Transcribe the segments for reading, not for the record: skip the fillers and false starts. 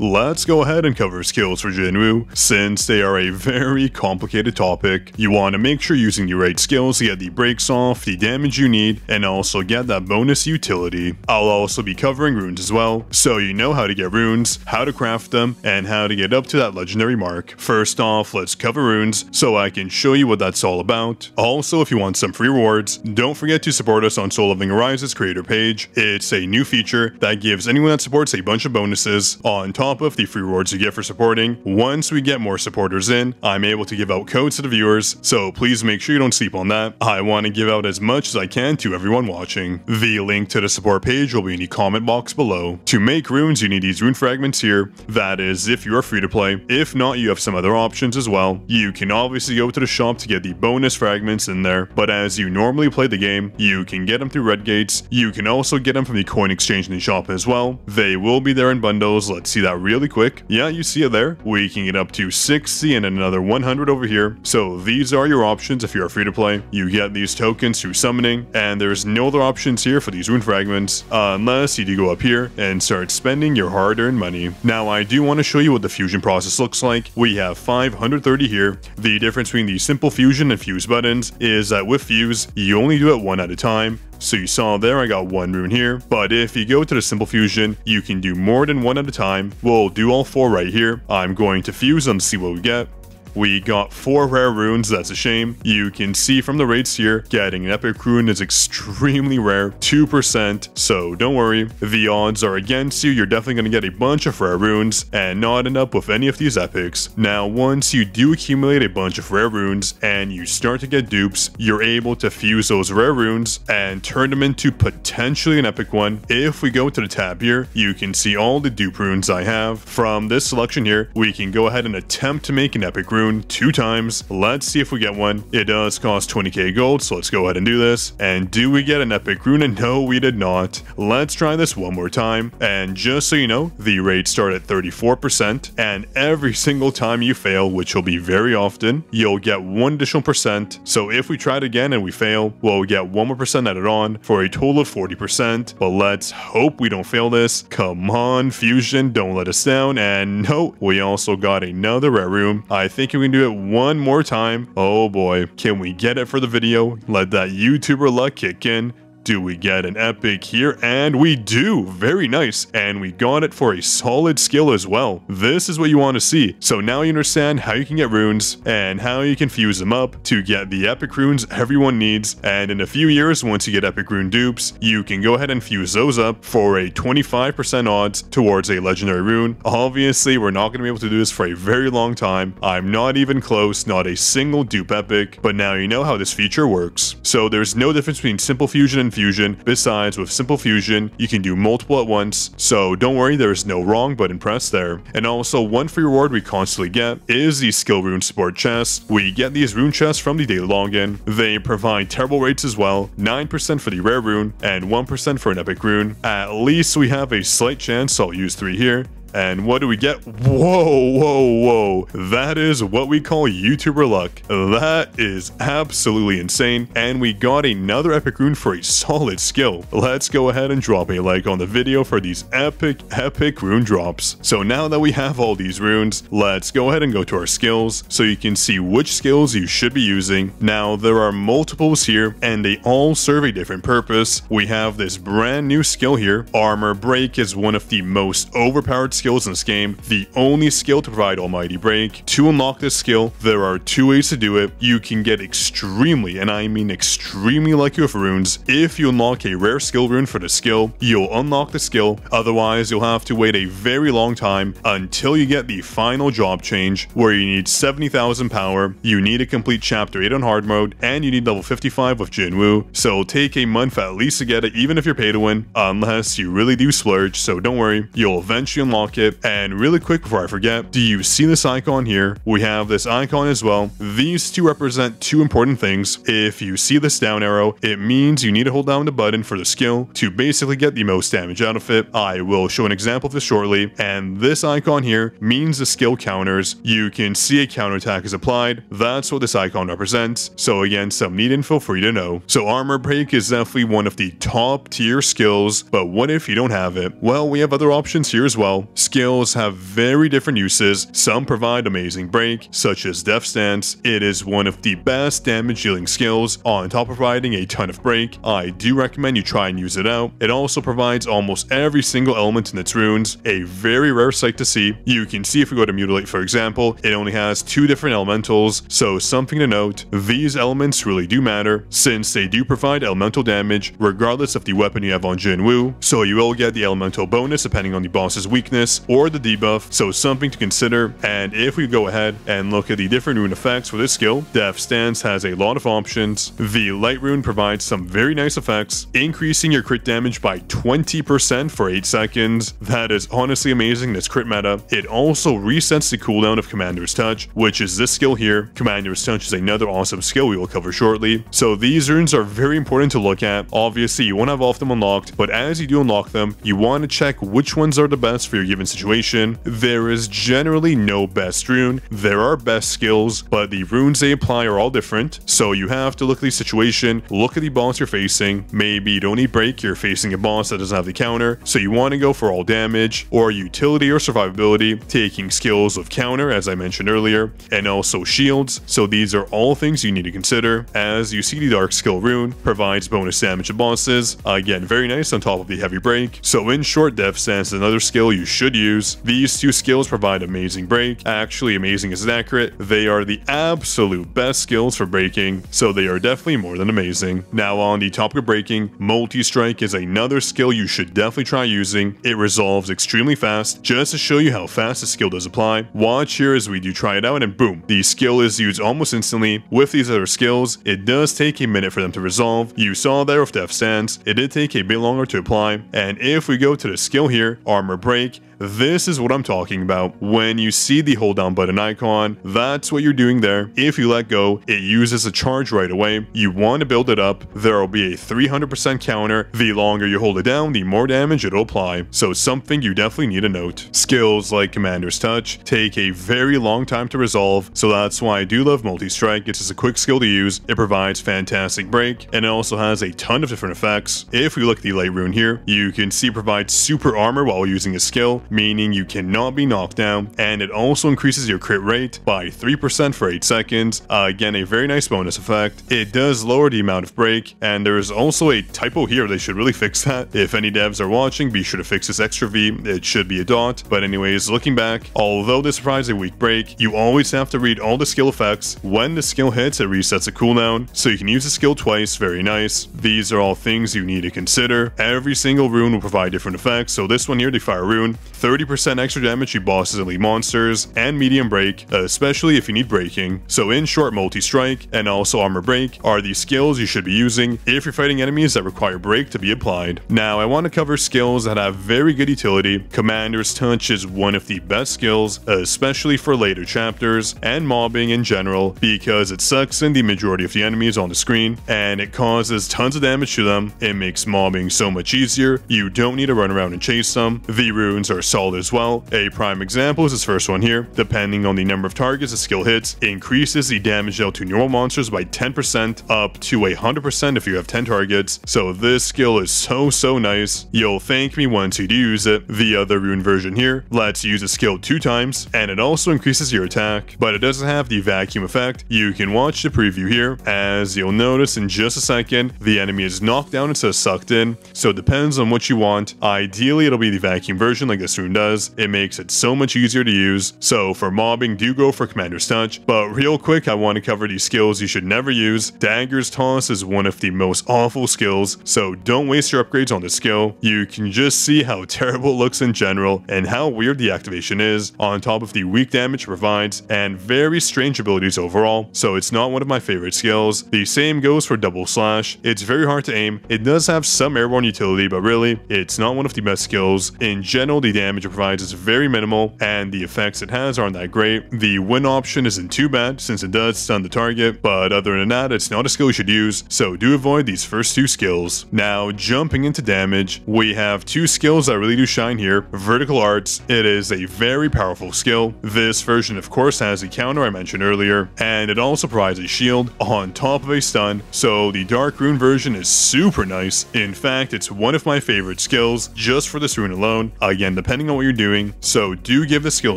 Let's go ahead and cover skills for Jinwoo. Since they are a very complicated topic, you want to make sure using the right skills to get the breaks off, the damage you need, and also get that bonus utility. I'll also be covering runes as well, so you know how to get runes, how to craft them, and how to get up to that legendary mark. First off, let's cover runes so I can show you what that's all about. Also, if you want some free rewards, don't forget to support us on Solo Leveling Arise's creator page. It's a new feature that gives anyone that supports a bunch of bonuses on top of the free rewards you get for supporting. Once we get more supporters in, I'm able to give out codes to the viewers, so please make sure you don't sleep on that. I want to give out as much as I can to everyone watching. The link to the support page will be in the comment box below. To make runes, you need these rune fragments here. That is if you are free to play. If not, you have some other options as well. You can obviously go to the shop to get the bonus fragments in there, but as you normally play the game, you can get them through red gates. You can also get them from the coin exchange in the shop as well. They will be there in bundles. Let's see that really quick. Yeah, you see it there. We can get up to 60 and another 100 over here. So these are your options if you are free to play. You get these tokens through summoning, and there's no other options here for these rune fragments unless you do go up here and start spending your hard-earned money. Now, I do want to show you what the fusion process looks like. We have 530 here. The difference between the simple fusion and fuse buttons is that with fuse, you only do it one at a time. So you saw there I got one rune here, but if you go to the simple fusion, you can do more than one at a time. We'll do all four right here. I'm going to fuse them to see what we get. We got 4 rare runes, that's a shame. You can see from the rates here, getting an epic rune is extremely rare, 2%, so don't worry. The odds are against you, you're definitely going to get a bunch of rare runes and not end up with any of these epics. Now, once you do accumulate a bunch of rare runes and you start to get dupes, you're able to fuse those rare runes and turn them into potentially an epic one. If we go to the tab here, you can see all the dupe runes I have. From this selection here, we can go ahead and attempt to make an epic rune 2 times. Let's see if we get one. It does cost 20k gold, so let's go ahead and do this. And do we get an epic rune? And no, we did not. Let's try this one more time. And just so you know, the rates start at 34%, and every single time you fail, which will be very often, you'll get 1 additional percent. So if we try it again and we fail, we'll get 1 more percent added on for a total of 40%. But let's hope we don't fail this. Come on, fusion, don't let us down. And no, we also got another rare rune. I think we can do it one more time. Oh boy, can we get it for the video? Let that YouTuber luck kick in. Do we get an epic here? And we do! Very nice. And we got it for a solid skill as well. This is what you want to see. So now you understand how you can get runes and how you can fuse them up to get the epic runes everyone needs. And in a few years, once you get epic rune dupes, you can go ahead and fuse those up for a 25% odds towards a legendary rune. Obviously, we're not going to be able to do this for a very long time. I'm not even close, not a single dupe epic, but now you know how this feature works. So there's no difference between simple fusion and fusion. Besides, with simple fusion, you can do multiple at once, so don't worry, there is no wrong button press there. And also, one free reward we constantly get is the skill rune support chest. We get these rune chests from the daily login. They provide terrible rates as well, 9% for the rare rune and 1% for an epic rune. At least we have a slight chance, so I'll use 3 here. And what do we get? Whoa. That is what we call YouTuber luck. That is absolutely insane. And we got another epic rune for a solid skill. Let's go ahead and drop a like on the video for these epic rune drops. So now that we have all these runes, let's go ahead and go to our skills so you can see which skills you should be using. Now, there are multiples here and they all serve a different purpose. We have this brand new skill here. Armor Break is one of the most overpowered skills in this game, the only skill to provide Almighty Break. To unlock this skill, there are 2 ways to do it. You can get extremely, and I mean extremely lucky with runes. If you unlock a rare skill rune for the skill, you'll unlock the skill. Otherwise, you'll have to wait a very long time until you get the final job change, where you need 70,000 power, you need to complete chapter 8 on hard mode, and you need level 55 with Jinwoo. So it'll take a month at least to get it, even if you're pay to win, unless you really do splurge. So don't worry, you'll eventually unlock it. And really quick before I forget, do you see this icon here? We have this icon as well. These 2 represent 2 important things. If you see this down arrow, it means you need to hold down the button for the skill to basically get the most damage out of it. I will show an example of this shortly. And this icon here means the skill counters. You can see a counterattack is applied. That's what this icon represents. So again, some neat info for you to know. So Armor Break is definitely one of the top tier skills, but what if you don't have it? Well, we have other options here as well. skills have very different uses. Some provide amazing break, such as Death Stance. It is one of the best damage dealing skills. On top of providing a ton of break, I do recommend you try and use it out. It also provides almost every single element in its runes, a very rare sight to see. You can see if we go to Mutilate, for example, it only has 2 different elementals, so something to note, these elements really do matter since they do provide elemental damage regardless of the weapon you have on Jinwoo, so you will get the elemental bonus depending on the boss's weakness or the debuff, so something to consider. And if we go ahead and look at the different rune effects for this skill, Death Stance has a lot of options. The light rune provides some very nice effects, increasing your crit damage by 20% for 8 seconds. That is honestly amazing in this crit meta. It also resets the cooldown of Commander's Touch, which is this skill here. Commander's Touch is another awesome skill we will cover shortly. So these runes are very important to look at. Obviously, you want to have all of them unlocked, but as you do unlock them, you want to check which ones are the best for your given situation. There is generally no best rune. There are best skills, but the runes they apply are all different. So you have to look at the situation, look at the boss you're facing. Maybe you don't need break, you're facing a boss that doesn't have the counter, so you want to go for all damage, or utility or survivability, taking skills of counter, as I mentioned earlier, and also shields. So these are all things you need to consider. As you see, the Dark Skill rune provides bonus damage to bosses. Again, very nice on top of the heavy break. So in short, Death Stance is another skill you should use. These 2 skills provide amazing break. Actually, amazing is inaccurate. They are the absolute best skills for breaking, so they are definitely more than amazing. Now on the topic of breaking, Multi-Strike is another skill you should definitely try using. It resolves extremely fast. Just to show you how fast the skill does apply, watch here as we do try it out, and boom, the skill is used almost instantly. With these other skills, it does take a minute for them to resolve. You saw there with Death Stance, it did take a bit longer to apply. And if we go to the skill here, Armor Break, this is what I'm talking about. When you see the hold down button icon, that's what you're doing there. If you let go, it uses a charge right away. You want to build it up. There will be a 300% counter. The longer you hold it down, the more damage it'll apply. So something you definitely need to note. Skills like Commander's Touch take a very long time to resolve, so that's why I do love Multi-Strike. It's just a quick skill to use. It provides fantastic break, and it also has a ton of different effects. If we look at the light rune here, you can see it provides super armor while using a skill, meaning you cannot be knocked down, and it also increases your crit rate by 3% for 8 seconds. Again, a very nice bonus effect. It does lower the amount of break, and there is also a typo here. They should really fix that. If any devs are watching, be sure to fix this extra V. It should be a dot. But anyways, looking back, although this provides a weak break, you always have to read all the skill effects. When the skill hits, it resets a cooldown, so you can use the skill twice. Very nice. These are all things you need to consider. Every single rune will provide different effects. So this one here, the Fire Rune, 30% extra damage to bosses and elite monsters, and medium break, especially if you need breaking. So in short, Multi-Strike and also Armor Break are the skills you should be using if you're fighting enemies that require break to be applied. Now, I want to cover skills that have very good utility. Commander's Touch is one of the best skills, especially for later chapters and mobbing in general, because it sucks in the majority of the enemies on the screen, and it causes tons of damage to them. It makes mobbing so much easier. You don't need to run around and chase them. The runes are solid as well. A prime example is this first one here. Depending on the number of targets the skill hits, increases the damage dealt to normal monsters by 10%, up to 100% if you have 10 targets. So this skill is so nice. You'll thank me once you do use it. The other rune version here lets you use a skill 2 times, and it also increases your attack, but it doesn't have the vacuum effect. You can watch the preview here. As you'll notice in just a second, the enemy is knocked down instead of sucked in, so it depends on what you want. Ideally, it'll be the vacuum version like this rune does. It makes it so much easier to use. So for mobbing, do go for Commander's Touch. But real quick, I want to cover these skills you should never use. Dagger's Toss is one of the most awful skills, so don't waste your upgrades on this skill. You can just see how terrible it looks in general and how weird the activation is, on top of the weak damage it provides and very strange abilities overall, so it's not one of my favorite skills. The same goes for Double Slash. It's very hard to aim. It does have some airborne utility, but really, it's not one of the best skills. In general, the damage it provides is very minimal, and the effects it has aren't that great. The win option isn't too bad since it does stun the target, but other than that, it's not a skill you should use, so do avoid these first 2 skills. Now, jumping into damage, we have 2 skills that really do shine here. Vertical Arts, it is a very powerful skill. This version, of course, has the counter I mentioned earlier, and it also provides a shield on top of a stun, so the Dark Rune version is super nice. In fact, it's one of my favorite skills just for this rune alone. Again, depending depending on what you're doing, so do give the skill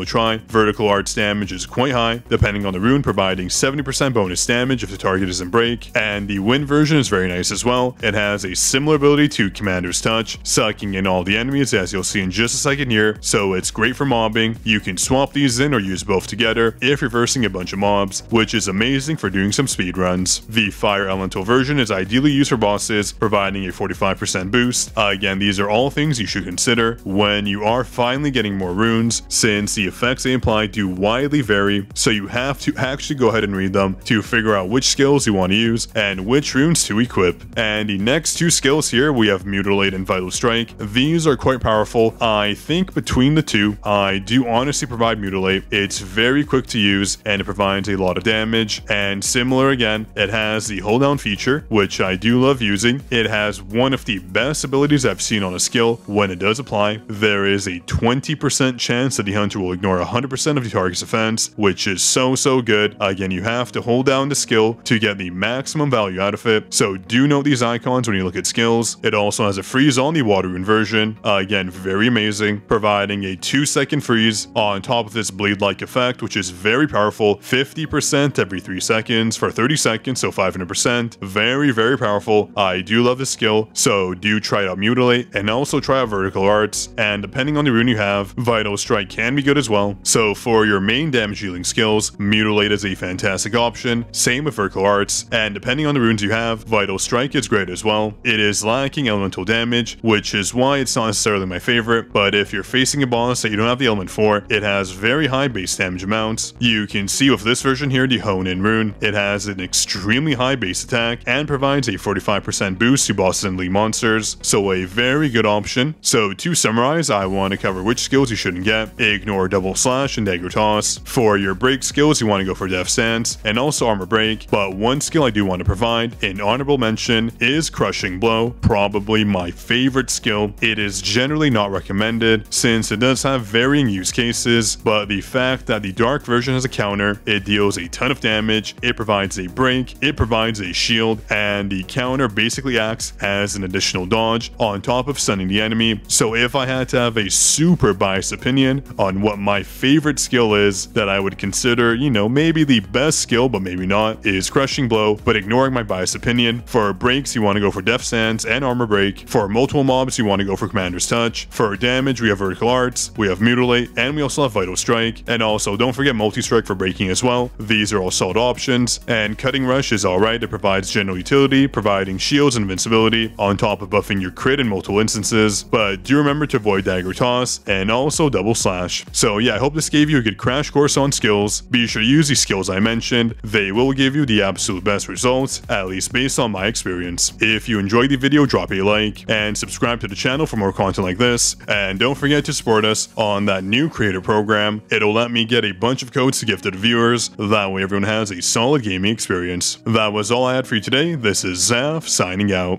a try. Vertical Arts damage is quite high, depending on the rune, providing 70% bonus damage if the target isn't break, and the wind version is very nice as well. It has a similar ability to Commander's Touch, sucking in all the enemies, as you'll see in just a second here, so it's great for mobbing. You can swap these in or use both together if you're versing a bunch of mobs, which is amazing for doing some speed runs. The Fire Elemental version is ideally used for bosses, providing a 45% boost. Again, these are all things you should consider when you are finally getting more runes, since the effects they imply do widely vary, so you have to actually go ahead and read them to figure out which skills you want to use and which runes to equip. And the next two skills here, we have Mutilate and Vital Strike. These are quite powerful. I think between the two, I do honestly provide Mutilate. It's very quick to use and it provides a lot of damage, and similar again, it has the hold down feature, which I do love using. It has one of the best abilities I've seen on a skill. When it does apply, there is a 20% chance that the hunter will ignore 100% of the target's defense, which is so good. Again, you have to hold down the skill to get the maximum value out of it, so do note these icons when you look at skills. It also has a freeze on the water rune version, again very amazing, providing a 2-second freeze on top of this bleed-like effect, which is very powerful. 50% every 3 seconds for 30 seconds, so 500%. Very powerful. I do love this skill, so do try out Mutilate and also try out Vertical Arts, and depending on the rune you have, Vital Strike can be good as well. So for your main damage dealing skills, Mutilate is a fantastic option, same with Vertical Arts, and depending on the runes you have, Vital Strike is great as well. It is lacking elemental damage, which is why it's not necessarily my favorite, but if you're facing a boss that you don't have the element for, it has very high base damage amounts. You can see with this version here, the Hone In rune, it has an extremely high base attack and provides a 45% boost to bosses and league monsters, so a very good option. So to summarize, I want to cover which skills you shouldn't get. Ignore Double Slash and Dagger Toss. For your break skills, you want to go for Death Stance and also Armor Break, but one skill I do want to provide an honorable mention is Crushing Blow, probably my favorite skill. It is generally not recommended since it does have varying use cases, but the fact that the dark version has a counter, it deals a ton of damage, it provides a break, it provides a shield, and the counter basically acts as an additional dodge on top of stunning the enemy. So if I had to have a super biased opinion on what my favorite skill is that I would consider, you know, maybe the best skill but maybe not, is Crushing Blow, but ignoring my biased opinion. For breaks, you want to go for Death Stance and Armor Break. For multiple mobs, you want to go for Commander's Touch. For damage, we have Vertical Arts, we have Mutilate, and we also have Vital Strike. And also, don't forget Multi-Strike for breaking as well. These are all solid options. And Cutting Rush is alright. It provides general utility, providing shields and invincibility, on top of buffing your crit in multiple instances. But do remember to avoid Dagger Toss and also Double Slash. So yeah, I hope this gave you a good crash course on skills. Be sure to use these skills I mentioned. They will give you the absolute best results, at least based on my experience. If you enjoyed the video, drop a like and subscribe to the channel for more content like this. And don't forget to support us on that new creator program. It'll let me get a bunch of codes to gift to the viewers. That way everyone has a solid gaming experience. That was all I had for you today. This is Zaf signing out.